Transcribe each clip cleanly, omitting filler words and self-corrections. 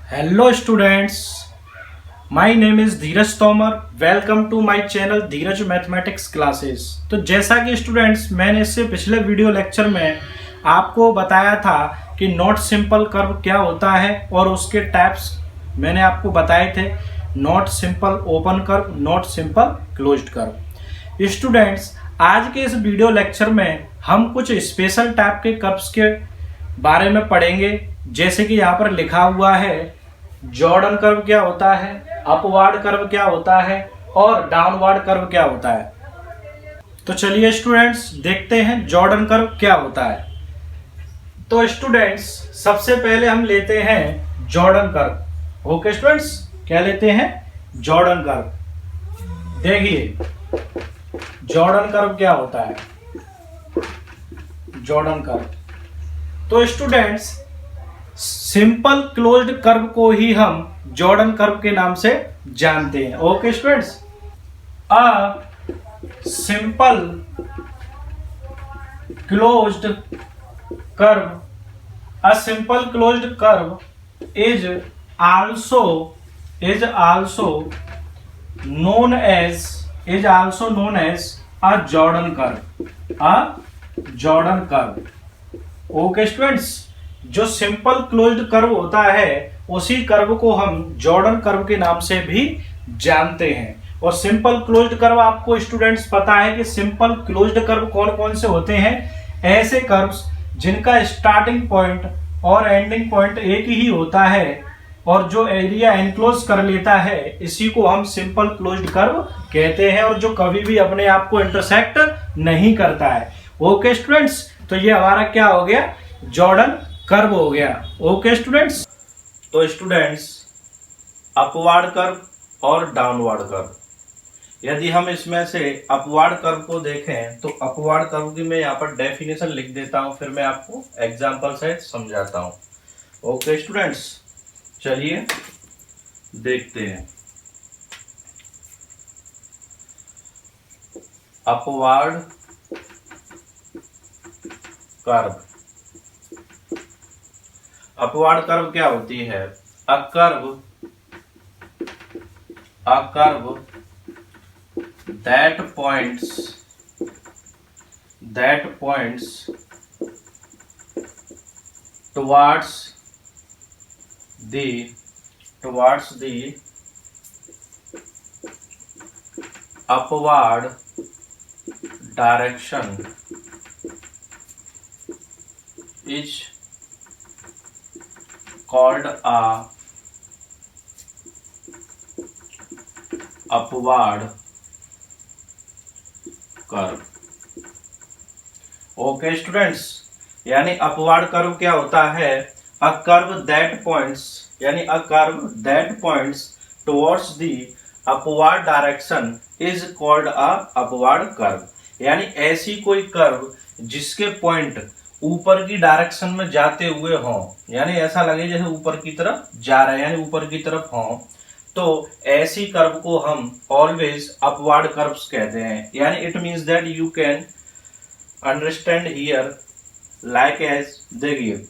Hello students, my name is Dheeraj Tomar. Welcome to my channel Dheeraj mathematics classes. तो जैसा कि students मैंने इससे पिछले वीडियो लेक्चर में आपको बताया था कि नॉट सिंपल कर्व क्या होता है और उसके टाइप्स मैंने आपको बताए थे। Not simple open curve, not simple closed curve. Students, आज के इस वीडियो लेक्चर में हम कुछ स्पेशल टाइप के कर्व्स के बारे में पढ़ेंगे। जैसे कि यहाँ पर लिखा हुआ है जॉर्डन कर्व क्या होता है, अपवार्ड कर्व क्या होता है और डाउनवार्ड कर्व क्या होता है। तो चलिए स्टूडेंट्स देखते हैं जॉर्डन कर्व क्या होता है। तो स्टूडेंट्स सबसे पहले हम लेते हैं जॉर्डन कर्व। ओके स्टूडेंट्स, क्या लेते हैं? Jordan curve. देखिए जॉर्डन कर्व क्या होता है। जॉर्डन कर्व तो स्टूडेंट्स सिंपल क्लोज्ड कर्व को ही हम जॉर्डन कर्व के नाम से जानते हैं। Okay students, a simple closed curve, a simple closed curve is also known as a Jordan curve, a Jordan curve. Okay students, जो सिंपल क्लोज्ड कर्व होता है उसी कर्व को हम जॉर्डन कर्व के नाम से भी जानते हैं। और सिंपल क्लोज्ड कर्व आपको स्टूडेंट्स पता है कि सिंपल क्लोज्ड कर्व कौन कौन से होते हैं। ऐसे कर्व्स जिनका स्टार्टिंग पॉइंट और एंडिंग पॉइंट एक ही होता है और जो एरिया एनक्लोज कर लेता है इसी को हम सिंपल क्लोज्ड कर्व कहते हैं, और जो कभी भी अपने आप को इंटरसेक्ट नहीं करता है। ओके स्टूडेंट्स, तो ये हमारा क्या हो गया? जॉर्डन कर्व हो गया। ओके स्टूडेंट्स, तो स्टूडेंट्स अपवार्ड कर्व और डाउनवार्ड कर्व, यदि हम इसमें से अपवार्ड कर्व को देखें तो अपवार्ड कर्व की मैं यहाँ पर डेफिनेशन लिख देता हूँ, फिर मैं आपको एग्जांपल सहित समझाता हूँ। ओके स्टूडेंट्स, चलिए देखते हैं। अपवार्ड कर्व, अपवार्ड कर्व क्या होती है? A curve that points towards the upward direction is called a upward curve. Okay students, यानी अपवार्ड कर्व क्या होता है? अ कर्व दैट पॉइंट्स, यानी a curve that points towards the upward direction is called a upward curve. यानी ऐसी कोई curve जिसके point ऊपर की डायरेक्शन में जाते हुए हों, यानी ऐसा लगे जैसे ऊपर की तरफ जा रहे हैं, यानी ऊपर की तरफ हों, तो ऐसी कर्व को हम ऑलवेज अपवार्ड कर्व्स कहते हैं। यानी it means that you can understand here like as, देखिए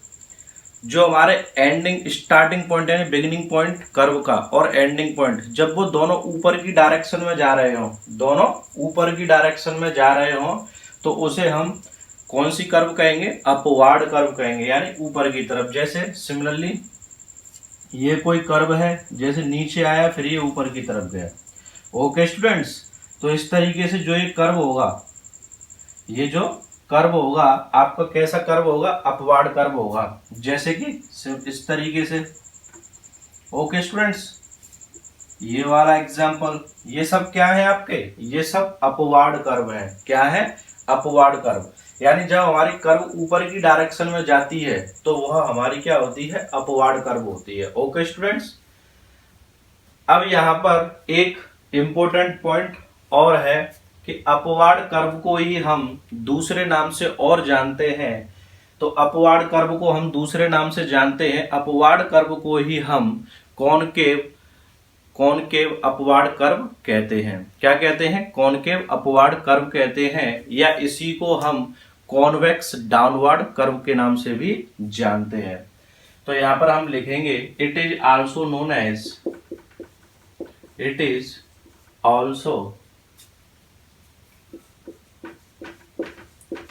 जो हमारे एंडिंग स्टार्टिंग पॉइंट यानी बिगिनिंग पॉइंट कर्व का और एंडिंग पॉइंट जब वो दोनों ऊपर की डायरेक्शन में जा रहे हो, दोनों ऊपर की डायरेक्शन में जा रहे हो, तो उसे हम कौन सी कर्व कहेंगे? अपवार्ड कर्व कहेंगे, यानी ऊपर की तरफ। जैसे सिमिलरली ये कोई कर्व है, जैसे नीचे आया फिर ये ऊपर की तरफ गया। ओके स्टूडेंट्स, तो इस तरीके से जो ये कर्व होगा, ये जो कर्व होगा आपका कैसा कर्व होगा? अपवार्ड कर्व होगा, जैसे कि इस तरीके से। ओके स्टूडेंट्स, ये वाला एग्जांपल, ये सब क्या है आपके? ये सब अपवार्ड कर्व है। क्या है? Upward curve. यानी जब हमारी कर्व ऊपर की डायरेक्शन में जाती है तो वह हमारी क्या होती है? अपवार्ड कर्व होती है। ओके स्टूडेंट्स, अब यहाँ पर एक इंपॉर्टेंट पॉइंट और है कि अपवार्ड कर्व को ही हम दूसरे नाम से और जानते हैं। तो अपवार्ड कर्व को हम दूसरे नाम से जानते हैं, अपवार्ड कर्व को ही हम कॉनकेव अपवार्ड कर्व कहते हैं। क्या कहते हैं? कॉनकेव अपवार्ड कर्व कहते हैं, या इसी को हम कॉन्वेक्स डाउनवर्ड कर्व के नाम से भी जानते हैं। तो यहाँ पर हम लिखेंगे it is also known as, it is also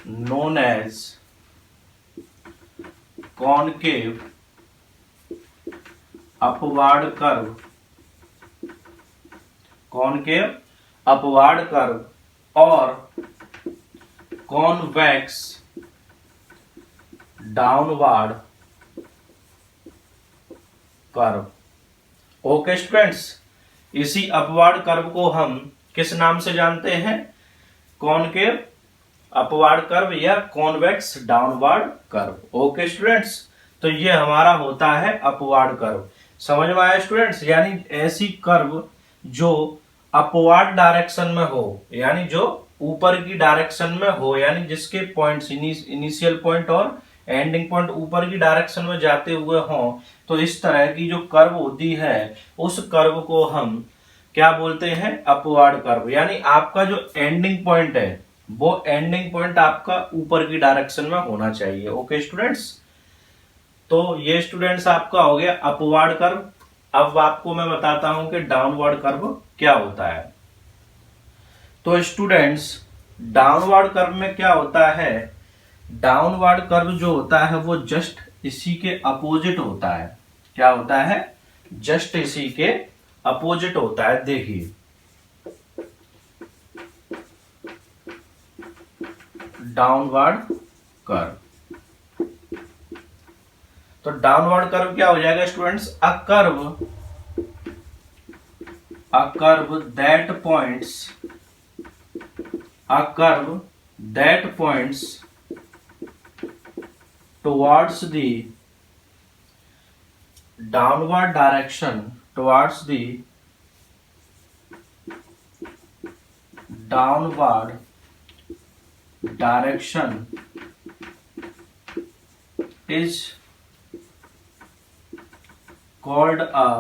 known as concave upward curve, concave upward curve और convex downward curve। Okay students, इसी अपवार्ड कर्व को हम किस नाम से जानते हैं? कॉनकेव अपवार्ड कर्व या convex downward curve. Okay students, तो ये हमारा होता है अपवार्ड कर्व। समझ में आया स्टूडेंट्स? यानी ऐसी कर्व जो अपवार्ड डायरेक्शन में हो, यानी जो ऊपर की डायरेक्शन में हो, यानी जिसके पॉइंट्स इनिशियल पॉइंट और एंडिंग पॉइंट ऊपर की डायरेक्शन में जाते हुए हों, तो इस तरह की जो कर्व होती है उस कर्व को हम क्या बोलते हैं? Upward curve. यानी आपका जो एंडिंग पॉइंट है वो एंडिंग पॉइंट आपका ऊपर की डायरेक्शन में होना चाहिए। ओके स्टूडेंट्स, तो ये स्टूडेंट्स आपका हो गया अपवार्ड कर्व। अब आपको मैं बताता हूं कि डाउनवर्ड कर्व क्या होता है। तो स्टूडेंट्स, डाउनवर्ड कर्व में क्या होता है? डाउनवर्ड कर्व जो होता है वो जस्ट इसी के अपोजिट होता है। क्या होता है? जस्ट इसी के अपोजिट होता है। देखिए, डाउनवर्ड कर्व। तो डाउनवर्ड कर्व क्या हो जाएगा students? A curve that points towards the downward direction, towards the downward direction is called a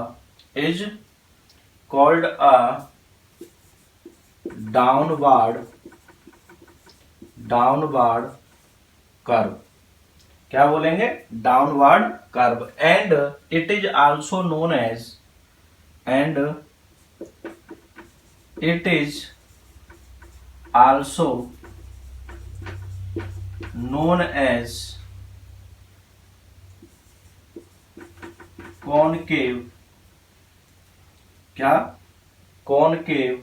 downward curve। क्या बोलेंगे? Downward curve. And it is also known as, and it is also known as concave. क्या? Concave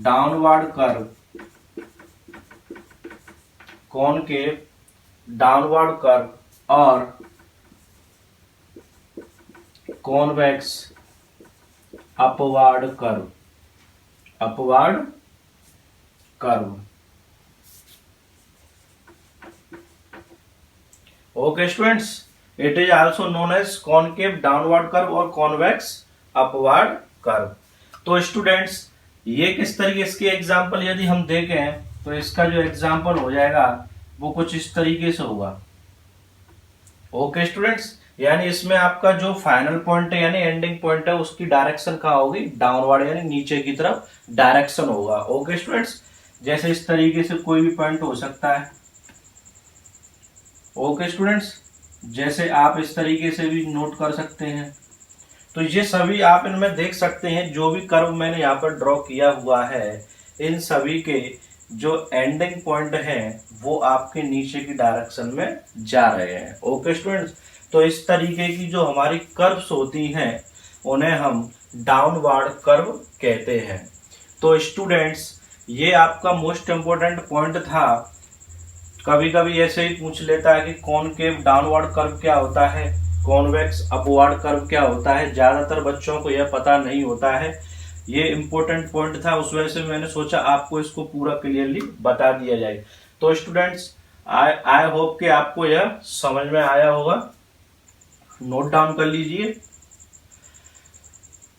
downward curve, concave downward curve और convex upward curve, upward curve. Okay students, it is also known as concave downward curve और convex upward curve. तो students, ये किस तरीके के example यदि हम देखें तो इसका जो एग्जाम्पल हो जाएगा वो कुछ इस तरीके से होगा। ओके स्टूडेंट्स, यानी इसमें आपका जो फाइनल पॉइंट है यानी एंडिंग पॉइंट है उसकी डायरेक्शन कहाँ होगी? डाउनवर्ड, यानी नीचे की तरफ डायरेक्शन होगा। ओके स्टूडेंट्स, जैसे इस तरीके से कोई भी पॉइंट हो सकता है। ओके स्टूडेंट्स, जैसे आप इस तरीके से भी नोट कर सकते हैं। तो ये सभी आप इनमें देख सकते हैं, जो भी कर्व मैंने यहाँ पर ड्रॉ किया हुआ है इन सभी के जो एंडिंग पॉइंट हैं वो आपके नीचे की डायरेक्शन में जा रहे हैं। ओके स्टूडेंट्स, तो इस तरीके की जो हमारी कर्व्स होती हैं उन्हें हम डाउनवर्ड कर्व कहते हैं। तो स्टूडेंट्स, ये आपका मोस्ट इम्पोर्टेंट पॉइंट था। कभी कभी ऐसे ही पूछ लेता है कि कॉनकेव डाउनवर्ड कर्व क्या होता है, कॉन्वेक्स अपवर्ड कर्व क्या होता है। ज्यादातर बच्चों को यह पता नहीं होता है। ये इंपॉर्टेंट पॉइंट था, उस वजह से मैंने सोचा आपको इसको पूरा क्लियरली बता दिया जाए। तो स्टूडेंट्स, आई होप कि आपको यह समझ में आया होगा। नोट डाउन कर लीजिए।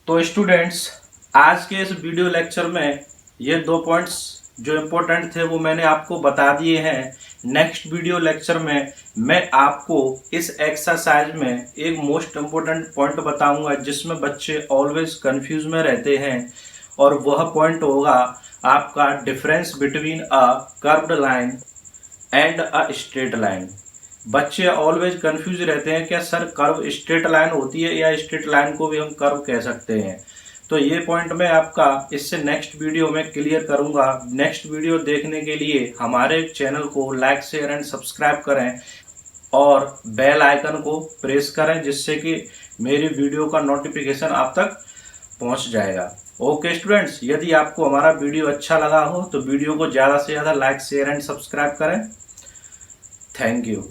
तो स्टूडेंट्स, आज के इस वीडियो लेक्चर में ये 2 पॉइंट्स जो इम्पोर्टेंट थे वो मैंने आपको बता दिए हैं। नेक्स्ट वीडियो लेक्चर में मैं आपको इस एक्सरसाइज में एक मोस्ट इम्पोर्टेंट पॉइंट बताऊंगा जिसमें बच्चे ऑलवेज कंफ्यूज में रहते हैं, और वह पॉइंट होगा आपका difference between a curved line and a straight line. बच्चे ऑलवेज कंफ्यूज रहते हैं क्या सर कर्व स्ट्रेट लाइन होती है या स्ट्रेट लाइन को भी हम कर्व कह सकते हैं। तो ये पॉइंट मैं आपका इससे नेक्स्ट वीडियो में क्लियर करूंगा। नेक्स्ट वीडियो देखने के लिए हमारे चैनल को लाइक शेयर एंड सब्सक्राइब करें और बेल आइकन को प्रेस करें जिससे कि मेरी वीडियो का नोटिफिकेशन आप तक पहुंच जाएगा। ओके स्टूडेंट्स, यदि आपको हमारा वीडियो अच्छा लगा हो तो वीडियो को ज़्यादा से ज़्यादा लाइक शेयर एंड सब्सक्राइब करें। Thank you.